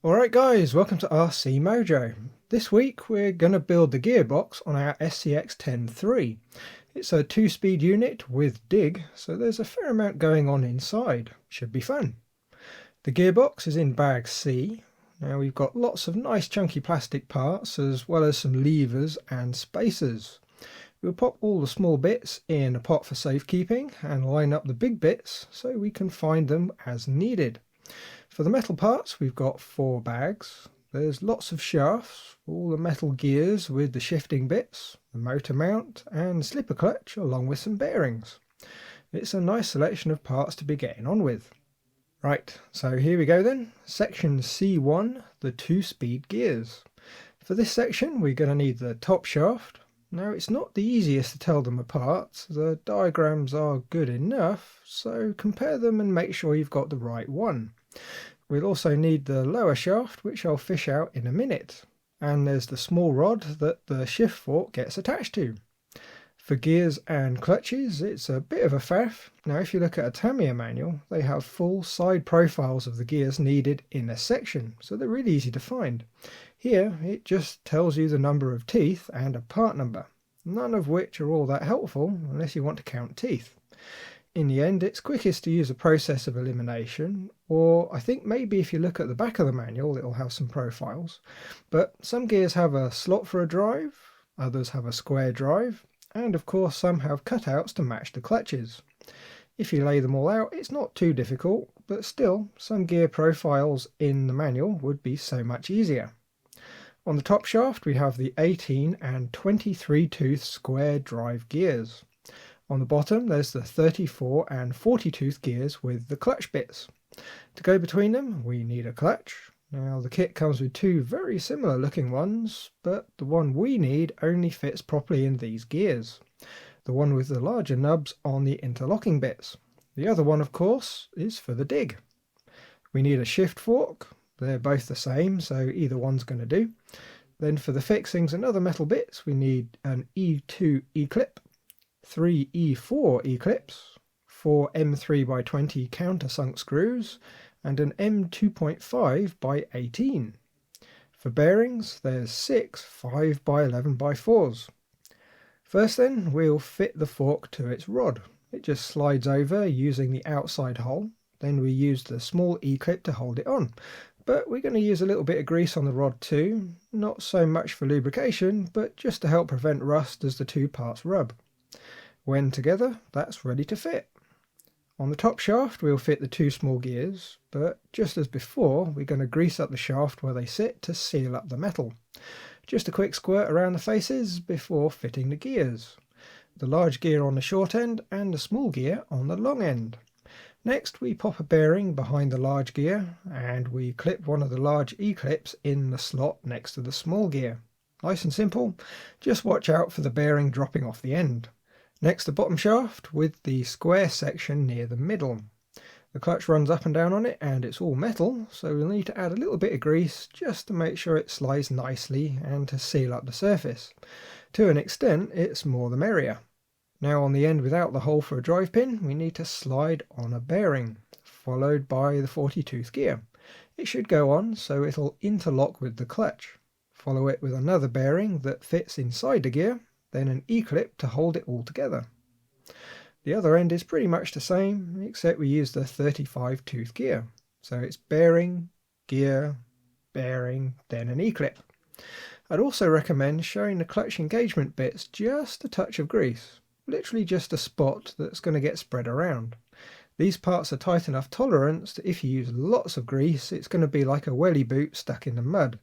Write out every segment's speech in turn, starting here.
Alright guys, welcome to RC Mojo. This week we're going to build the gearbox on our SCX10 III. It's a 2-speed unit with dig, so there's a fair amount going on inside. Should be fun. The gearbox is in bag C. Now we've got lots of nice chunky plastic parts as well as some levers and spacers. We'll pop all the small bits in a pot for safekeeping and line up the big bits so we can find them as needed. For the metal parts, we've got 4 bags. There's lots of shafts, all the metal gears with the shifting bits, the motor mount and slipper clutch along with some bearings. It's a nice selection of parts to be getting on with. Right, so here we go then. Section C1, the 2-speed gears. For this section we're going to need the top shaft. Now it's not the easiest to tell them apart. The diagrams are good enough, so compare them and make sure you've got the right one. We'll also need the lower shaft, which I'll fish out in a minute. And there's the small rod that the shift fork gets attached to. For gears and clutches, it's a bit of a faff. Now if you look at a Tamiya manual, they have full side profiles of the gears needed in a section, so they're really easy to find. Here it just tells you the number of teeth and a part number, none of which are all that helpful unless you want to count teeth. In the end, it's quickest to use a process of elimination, or I think maybe if you look at the back of the manual it'll have some profiles. But some gears have a slot for a drive, others have a square drive, and of course some have cutouts to match the clutches. If you lay them all out, it's not too difficult, but still some gear profiles in the manual would be so much easier. On the top shaft we have the 18 and 23 tooth square drive gears. On the bottom there's the 34 and 40 tooth gears with the clutch bits. To go between them we need a clutch. Now the kit comes with 2 very similar looking ones, but the one we need only fits properly in these gears. The one with the larger nubs on the interlocking bits. The other one of course is for the dig. We need a shift fork. They're both the same, so either one's going to do. Then for the fixings and other metal bits we need an E2 E-clip, 3 E4 E-clips, 4 M3x20 countersunk screws, and an M2.5x18. For bearings there's 6 5x11x4s. First then we'll fit the fork to its rod. It just slides over using the outside hole. Then we use the small E-clip to hold it on. But we're going to use a little bit of grease on the rod too, not so much for lubrication, but just to help prevent rust as the 2 parts rub. When together, that's ready to fit. On the top shaft we'll fit the 2 small gears, but just as before we're going to grease up the shaft where they sit to seal up the metal. Just a quick squirt around the faces before fitting the gears. The large gear on the short end and the small gear on the long end. Next we pop a bearing behind the large gear and we clip one of the large E-clips in the slot next to the small gear. Nice and simple, just watch out for the bearing dropping off the end. Next the bottom shaft with the square section near the middle. The clutch runs up and down on it and it's all metal, so we'll need to add a little bit of grease just to make sure it slides nicely and to seal up the surface. To an extent it's more the merrier. Now on the end without the hole for a drive pin we need to slide on a bearing, followed by the 40 tooth gear. It should go on so it'll interlock with the clutch. Follow it with another bearing that fits inside the gear, then an E-clip to hold it all together. The other end is pretty much the same, except we use the 35 tooth gear. So it's bearing, gear, bearing, then an E-clip. I'd also recommend showing the clutch engagement bits just a touch of grease. Literally just a spot that's going to get spread around. These parts are tight enough tolerance that if you use lots of grease it's going to be like a welly boot stuck in the mud.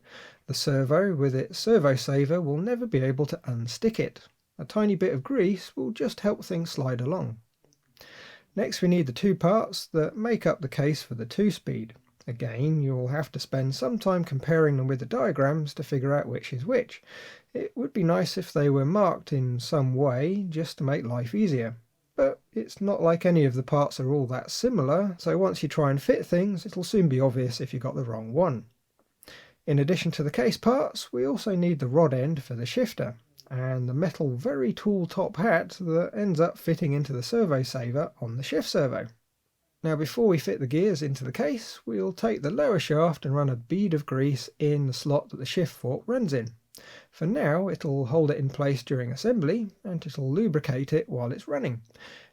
The servo with its servo saver will never be able to unstick it. A tiny bit of grease will just help things slide along. Next we need the 2 parts that make up the case for the 2-speed. Again, you'll have to spend some time comparing them with the diagrams to figure out which is which. It would be nice if they were marked in some way just to make life easier. But it's not like any of the parts are all that similar, so once you try and fit things it'll soon be obvious if you got the wrong one. In addition to the case parts, we also need the rod end for the shifter, and the metal very tall top hat that ends up fitting into the servo saver on the shift servo. Now before we fit the gears into the case, we'll take the lower shaft and run a bead of grease in the slot that the shift fork runs in. For now it'll hold it in place during assembly and it'll lubricate it while it's running.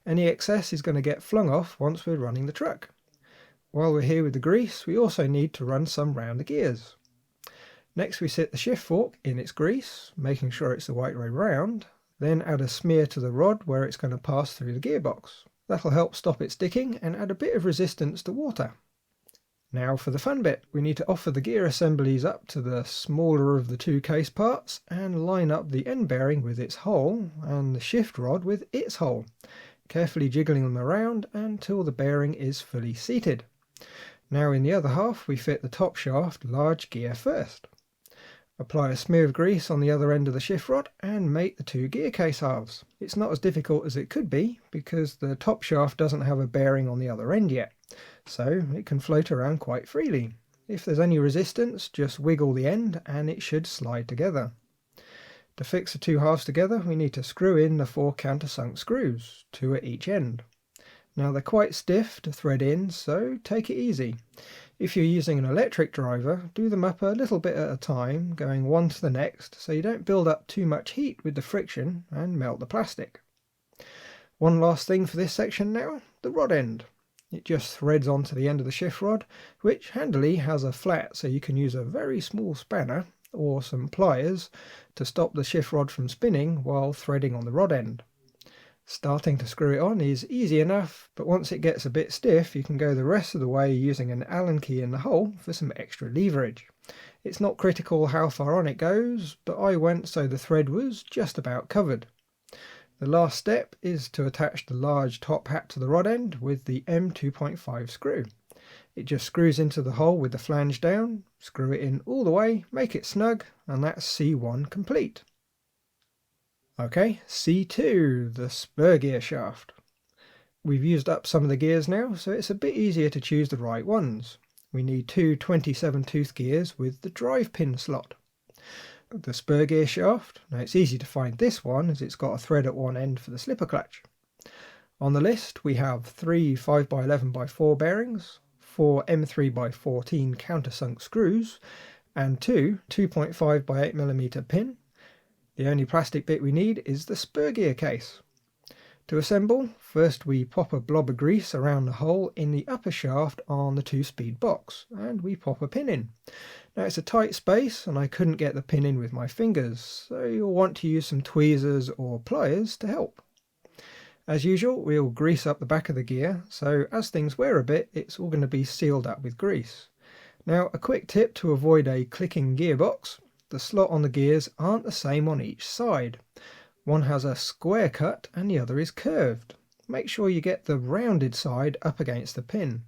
Any excess is going to get flung off once we're running the truck. While we're here with the grease, we also need to run some round the gears. Next we sit the shift fork in its grease, making sure it's the right way round, then add a smear to the rod where it's going to pass through the gearbox. That'll help stop it sticking and add a bit of resistance to water. Now for the fun bit, we need to offer the gear assemblies up to the smaller of the two case parts and line up the end bearing with its hole and the shift rod with its hole, carefully jiggling them around until the bearing is fully seated. Now in the other half we fit the top shaft large gear first. Apply a smear of grease on the other end of the shift rod and make the two gear case halves. It's not as difficult as it could be because the top shaft doesn't have a bearing on the other end yet, so it can float around quite freely. If there's any resistance, just wiggle the end and it should slide together. To fix the two halves together, we need to screw in the 4 countersunk screws, 2 at each end. Now they're quite stiff to thread in, so take it easy. If you're using an electric driver, do them up a little bit at a time, going one to the next, so you don't build up too much heat with the friction and melt the plastic. One last thing for this section now, the rod end. It just threads onto the end of the shift rod, which handily has a flat, so you can use a very small spanner or some pliers to stop the shift rod from spinning while threading on the rod end. Starting to screw it on is easy enough, but once it gets a bit stiff you can go the rest of the way using an Allen key in the hole for some extra leverage. It's not critical how far on it goes, but I went so the thread was just about covered. The last step is to attach the large top hat to the rod end with the M2.5 screw. It just screws into the hole with the flange down, screw it in all the way, make it snug, and that's C1 complete. Okay, C2, the spur gear shaft. We've used up some of the gears now, so it's a bit easier to choose the right ones. We need 2 27 tooth gears with the drive pin slot. The spur gear shaft, now it's easy to find this one as it's got a thread at one end for the slipper clutch. On the list we have 3 5x11x4 bearings, 4 M3x14 countersunk screws, and 2 2.5x8mm pin. The only plastic bit we need is the spur gear case. To assemble, first we pop a blob of grease around the hole in the upper shaft on the 2-speed box, and we pop a pin in. Now it's a tight space and I couldn't get the pin in with my fingers, so you'll want to use some tweezers or pliers to help. As usual, we'll grease up the back of the gear, so as things wear a bit, it's all going to be sealed up with grease. Now a quick tip to avoid a clicking gearbox. The slot on the gears aren't the same on each side. One has a square cut and the other is curved. Make sure you get the rounded side up against the pin.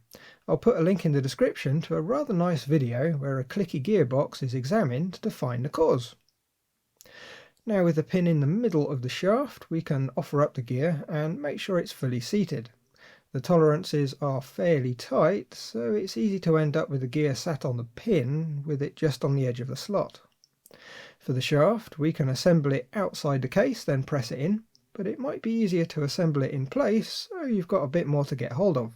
I'll put a link in the description to a rather nice video where a clicky gearbox is examined to find the cause. Now with the pin in the middle of the shaft, we can offer up the gear and make sure it's fully seated. The tolerances are fairly tight, so it's easy to end up with the gear sat on the pin with it just on the edge of the slot. For the shaft, we can assemble it outside the case, then press it in, but it might be easier to assemble it in place, so you've got a bit more to get hold of.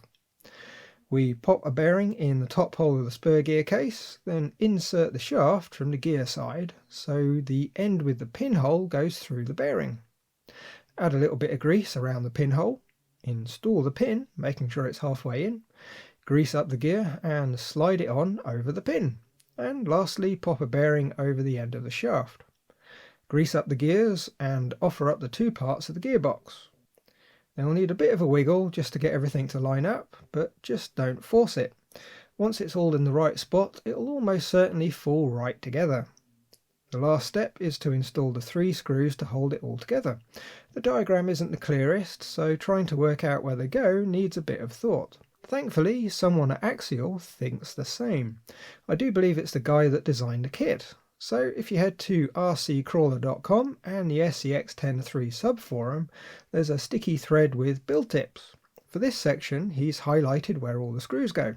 We pop a bearing in the top hole of the spur gear case, then insert the shaft from the gear side, so the end with the pinhole goes through the bearing. Add a little bit of grease around the pinhole, install the pin, making sure it's halfway in, grease up the gear and slide it on over the pin. And lastly, pop a bearing over the end of the shaft. Grease up the gears and offer up the two parts of the gearbox. They'll need a bit of a wiggle just to get everything to line up, but just don't force it. Once it's all in the right spot, it'll almost certainly fall right together. The last step is to install the 3 screws to hold it all together. The diagram isn't the clearest, so trying to work out where they go needs a bit of thought. Thankfully, someone at Axial thinks the same. I do believe it's the guy that designed the kit. So if you head to rccrawler.com and the SCX10 III subforum, there's a sticky thread with build tips. For this section, he's highlighted where all the screws go.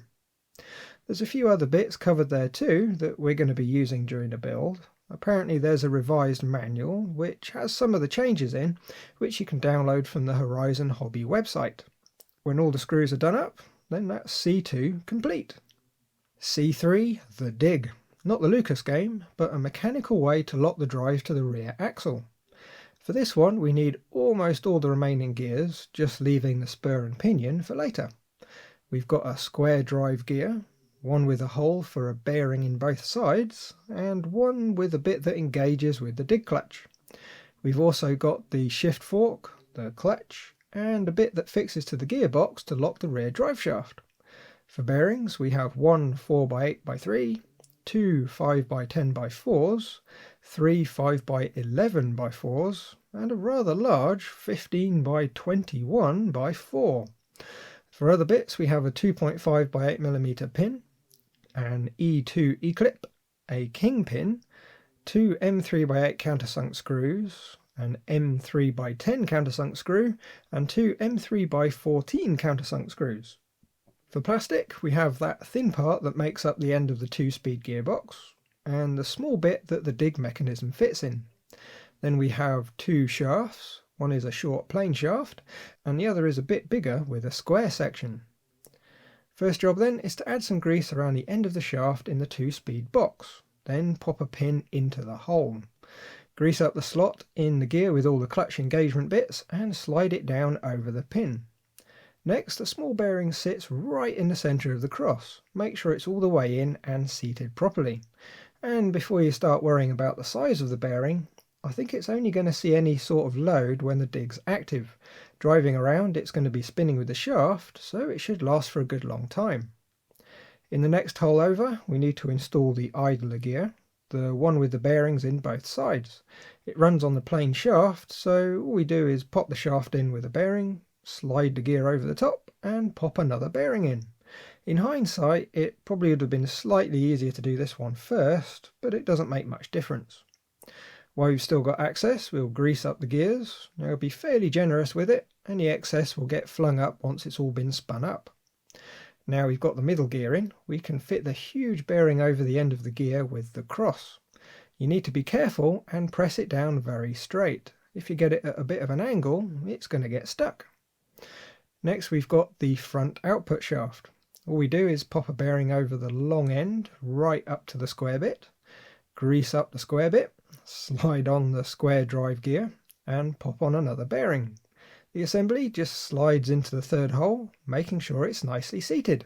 There's a few other bits covered there too that we're going to be using during the build. Apparently there's a revised manual which has some of the changes in, which you can download from the Horizon Hobby website. When all the screws are done up, then that's C2 complete. C3, the dig. Not the Lucas game, but a mechanical way to lock the drive to the rear axle. For this one we need almost all the remaining gears, just leaving the spur and pinion for later. We've got a square drive gear, one with a hole for a bearing in both sides, and one with a bit that engages with the dig clutch. We've also got the shift fork, the clutch, and a bit that fixes to the gearbox to lock the rear drive shaft. For bearings we have one 4x8x3, two 5x10x4s, three 5x11x4s, and a rather large 15x21x4. For other bits we have a 2.5x8mm pin, an E2 E-clip, a king pin, two M3x8 countersunk screws, an M3x10 countersunk screw, and two M3x14 countersunk screws. For plastic we have that thin part that makes up the end of the 2-speed gearbox, and the small bit that the dig mechanism fits in. Then we have two shafts, one is a short plain shaft, and the other is a bit bigger with a square section. First job then is to add some grease around the end of the shaft in the 2-speed box, then pop a pin into the hole. Grease up the slot in the gear with all the clutch engagement bits and slide it down over the pin. Next, a small bearing sits right in the centre of the cross. Make sure it's all the way in and seated properly. And before you start worrying about the size of the bearing, I think it's only going to see any sort of load when the dig's active. Driving around it's going to be spinning with the shaft, so it should last for a good long time. In the next hole over we need to install the idler gear, the one with the bearings in both sides. It runs on the plain shaft, so all we do is pop the shaft in with a bearing, slide the gear over the top and pop another bearing in. In hindsight it probably would have been slightly easier to do this one first, but it doesn't make much difference. While we've still got access, we'll grease up the gears. Now we'll be fairly generous with it, any excess will get flung up once it's all been spun up. Now we've got the middle gear in, we can fit the huge bearing over the end of the gear with the cross. You need to be careful and press it down very straight. If you get it at a bit of an angle, it's going to get stuck. Next we've got the front output shaft. All we do is pop a bearing over the long end right up to the square bit, grease up the square bit, slide on the square drive gear and pop on another bearing. The assembly just slides into the third hole, making sure it's nicely seated.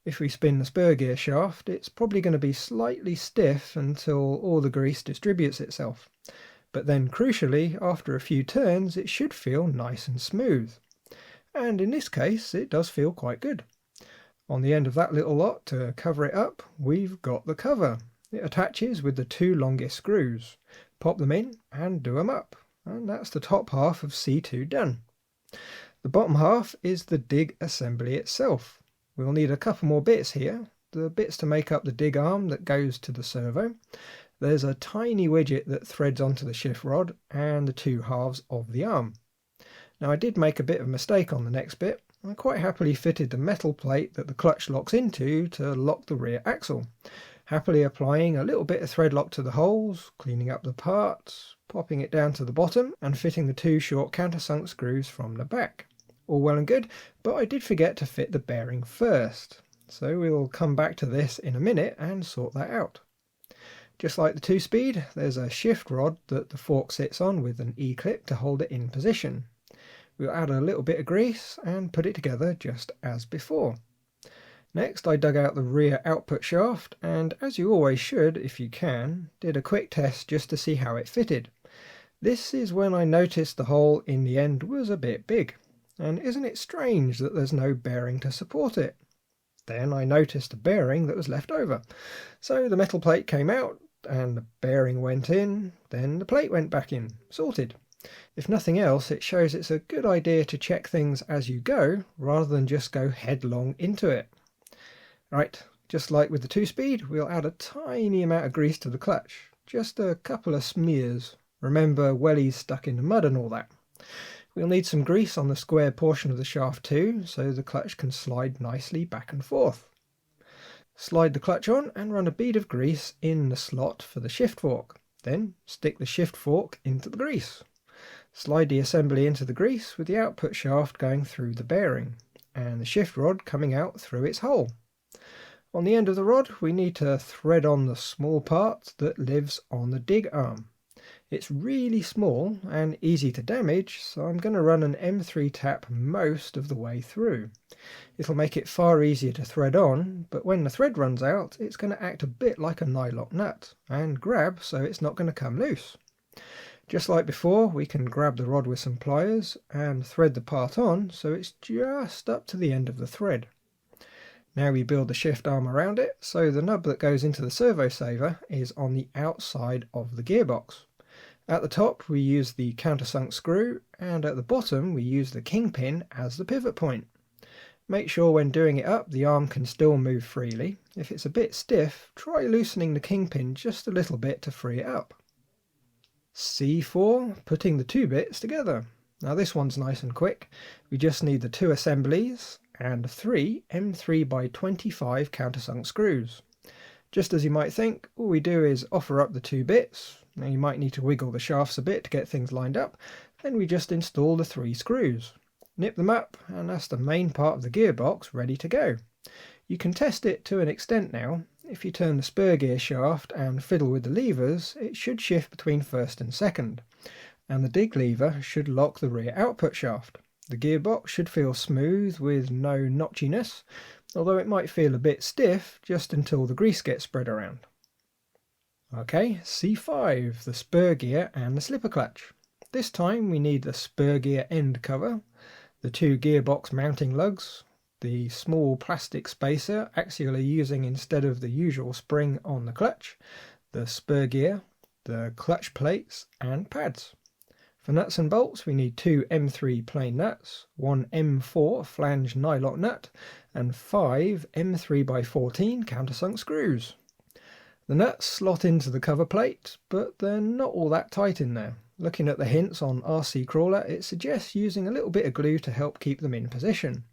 If we spin the spur gear shaft, it's probably going to be slightly stiff until all the grease distributes itself. But then crucially, after a few turns, it should feel nice and smooth. And in this case, it does feel quite good. On the end of that little lot, to cover it up, we've got the cover. It attaches with the two longest screws. Pop them in and do them up. And that's the top half of C2 done. The bottom half is the dig assembly itself. We'll need a couple more bits here. The bits to make up the dig arm that goes to the servo. There's a tiny widget that threads onto the shift rod and the two halves of the arm. Now I did make a bit of a mistake on the next bit. I quite happily fitted the metal plate that the clutch locks into to lock the rear axle. Happily applying a little bit of thread lock to the holes, cleaning up the parts, popping it down to the bottom and fitting the two short countersunk screws from the back. All well and good, but I did forget to fit the bearing first. So we'll come back to this in a minute and sort that out. Just like the 2-speed, there's a shift rod that the fork sits on with an E-clip to hold it in position. We'll add a little bit of grease and put it together just as before. Next I dug out the rear output shaft and, as you always should if you can, did a quick test just to see how it fitted. This is when I noticed the hole in the end was a bit big, and isn't it strange that there's no bearing to support it? Then I noticed a bearing that was left over, so the metal plate came out and the bearing went in, then the plate went back in, sorted. If nothing else, it shows it's a good idea to check things as you go rather than just go headlong into it. Right, just like with the 2-speed, we'll add a tiny amount of grease to the clutch, just a couple of smears. Remember, wellies stuck in the mud and all that. We'll need some grease on the square portion of the shaft too, so the clutch can slide nicely back and forth. Slide the clutch on and run a bead of grease in the slot for the shift fork. Then stick the shift fork into the grease. Slide the assembly into the grease with the output shaft going through the bearing. and the shift rod coming out through its hole. On the end of the rod we need to thread on the small part that lives on the dig arm. It's really small and easy to damage, so I'm going to run an M3 tap most of the way through. It'll make it far easier to thread on, but when the thread runs out it's going to act a bit like a nylock nut and grab, so it's not going to come loose. Just like before, we can grab the rod with some pliers and thread the part on so it's just up to the end of the thread. Now we build the shift arm around it, so the nub that goes into the servo saver is on the outside of the gearbox. At the top we use the countersunk screw, and at the bottom we use the kingpin as the pivot point. Make sure when doing it up the arm can still move freely. If it's a bit stiff, try loosening the kingpin just a little bit to free it up. C4, putting the two bits together. Now this one's nice and quick. We just need the two assemblies and 3 M3x25 countersunk screws. Just as you might think, all we do is offer up the two bits. Now you might need to wiggle the shafts a bit to get things lined up, then we just install the 3 screws. Nip them up, and that's the main part of the gearbox ready to go. You can test it to an extent now. If you turn the spur gear shaft and fiddle with the levers, it should shift between first and second, and the dig lever should lock the rear output shaft. The gearbox should feel smooth with no notchiness, although it might feel a bit stiff just until the grease gets spread around. Okay, C5, the spur gear and the slipper clutch. This time we need the spur gear end cover, the 2 gearbox mounting lugs, the small plastic spacer Axial are using instead of the usual spring on the clutch, the spur gear, the clutch plates and pads. For nuts and bolts we need 2 M3 plain nuts, 1 M4 flange nylock nut and 5 M3x14 countersunk screws. The nuts slot into the cover plate, but they're not all that tight in there. Looking at the hints on RC Crawler, it suggests using a little bit of glue to help keep them in position.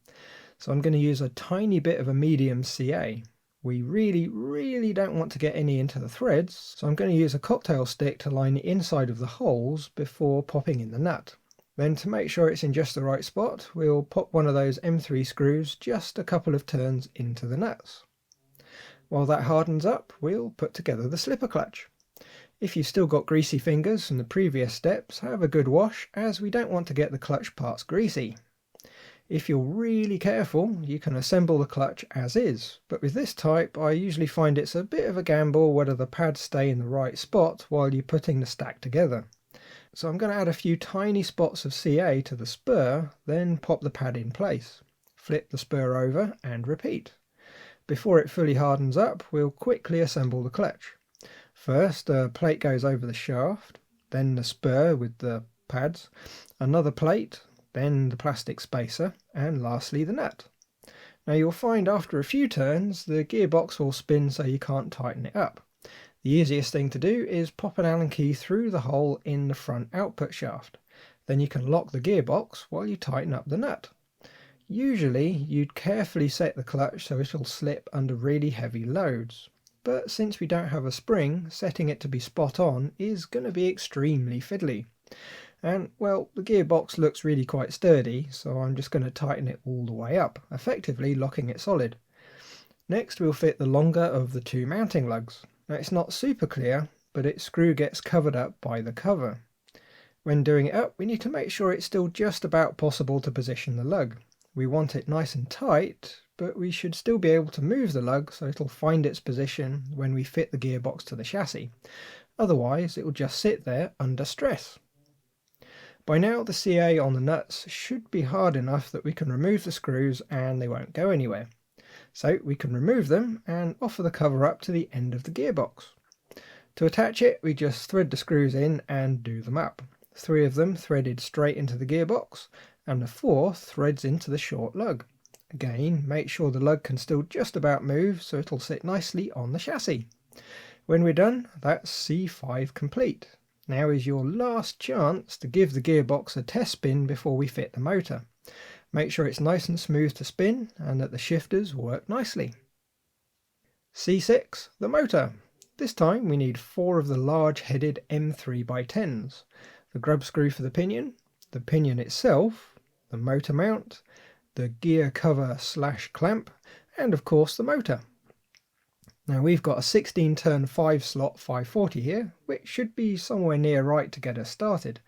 So I'm going to use a tiny bit of a medium CA. We really don't want to get any into the threads, so I'm going to use a cocktail stick to line the inside of the holes before popping in the nut. Then to make sure it's in just the right spot, we'll pop one of those M3 screws just a couple of turns into the nuts. While that hardens up, we'll put together the slipper clutch. If you've still got greasy fingers from the previous steps, have a good wash, as we don't want to get the clutch parts greasy. If you're really careful, you can assemble the clutch as is, but with this type I usually find it's a bit of a gamble whether the pads stay in the right spot while you're putting the stack together. So I'm going to add a few tiny spots of CA to the spur, then pop the pad in place. Flip the spur over and repeat. Before it fully hardens up, we'll quickly assemble the clutch. First, a plate goes over the shaft, then the spur with the pads, another plate, then the plastic spacer, and lastly the nut. Now you'll find after a few turns the gearbox will spin so you can't tighten it up. The easiest thing to do is pop an Allen key through the hole in the front output shaft. Then you can lock the gearbox while you tighten up the nut. Usually you'd carefully set the clutch so it'll slip under really heavy loads, but since we don't have a spring, setting it to be spot on is going to be extremely fiddly. And well, the gearbox looks really quite sturdy, so I'm just going to tighten it all the way up, effectively locking it solid. Next we'll fit the longer of the 2 mounting lugs. Now it's not super clear, but its screw gets covered up by the cover. When doing it up, we need to make sure it's still just about possible to position the lug. We want it nice and tight, but we should still be able to move the lug so it'll find its position when we fit the gearbox to the chassis. Otherwise it will just sit there under stress. By now the CA on the nuts should be hard enough that we can remove the screws and they won't go anywhere. So we can remove them and offer the cover up to the end of the gearbox. To attach it, we just thread the screws in and do them up. 3 of them threaded straight into the gearbox, and the 4th threads into the short lug. Again, make sure the lug can still just about move so it'll sit nicely on the chassis. When we're done, that's C5 complete. Now is your last chance to give the gearbox a test spin before we fit the motor. Make sure it's nice and smooth to spin and that the shifters work nicely. C6, the motor. This time we need 4 of the large headed M3x10s. The grub screw for the pinion itself, the motor mount, the gear cover / clamp, and of course the motor. Now we've got a 16 turn 5 slot 540 here, which should be somewhere near right to get us started,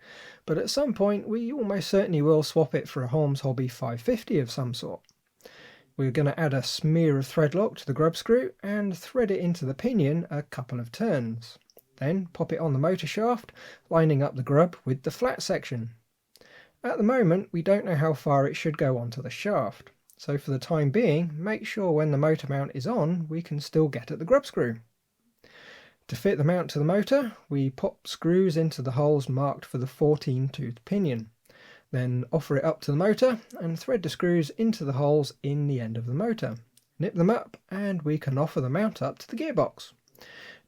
but at some point we almost certainly will swap it for a Holmes Hobby 550 of some sort. We're going to add a smear of thread lock to the grub screw and thread it into the pinion a couple of turns. Then pop it on the motor shaft, lining up the grub with the flat section. At the moment we don't know how far it should go onto the shaft, so for the time being make sure when the motor mount is on we can still get at the grub screw. To fit the mount to the motor we pop screws into the holes marked for the 14 tooth pinion. Then offer it up to the motor and thread the screws into the holes in the end of the motor. Nip them up and we can offer the mount up to the gearbox.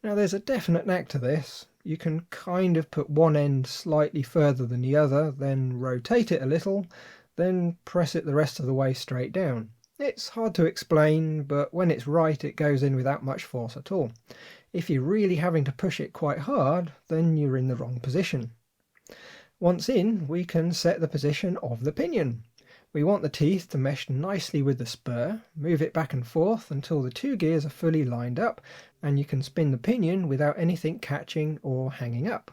Now there's a definite knack to this. You can kind of put one end slightly further than the other, then rotate it a little, then press it the rest of the way straight down. It's hard to explain, but when it's right it goes in without much force at all. If you're really having to push it quite hard, then you're in the wrong position. Once in, we can set the position of the pinion. We want the teeth to mesh nicely with the spur, move it back and forth until the two gears are fully lined up, and you can spin the pinion without anything catching or hanging up.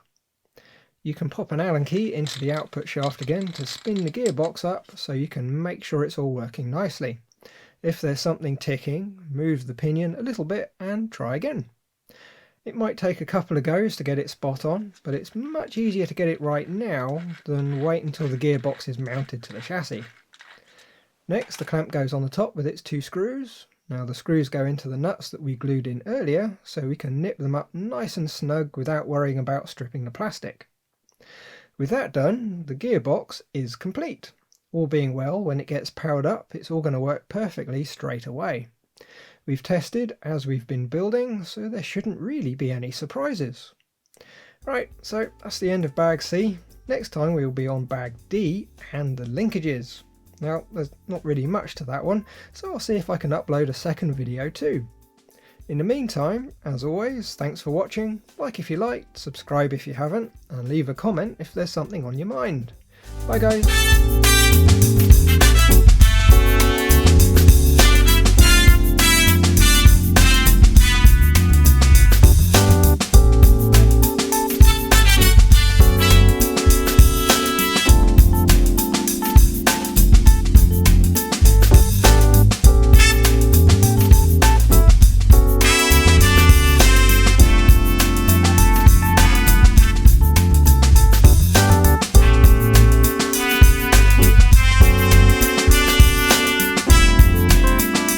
You can pop an Allen key into the output shaft again to spin the gearbox up so you can make sure it's all working nicely. If there's something ticking, move the pinion a little bit and try again. It might take a couple of goes to get it spot on, but it's much easier to get it right now than wait until the gearbox is mounted to the chassis. Next, the clamp goes on the top with its two screws. Now the screws go into the nuts that we glued in earlier, so we can nip them up nice and snug without worrying about stripping the plastic. With that done, the gearbox is complete. All being well, when it gets powered up, it's all going to work perfectly straight away. We've tested as we've been building, so there shouldn't really be any surprises. Right, so that's the end of bag C. Next time we'll be on bag D and the linkages. Now, there's not really much to that one, so I'll see if I can upload a second video too. In the meantime, as always, thanks for watching, like if you liked, subscribe if you haven't, and leave a comment if there's something on your mind. Bye guys!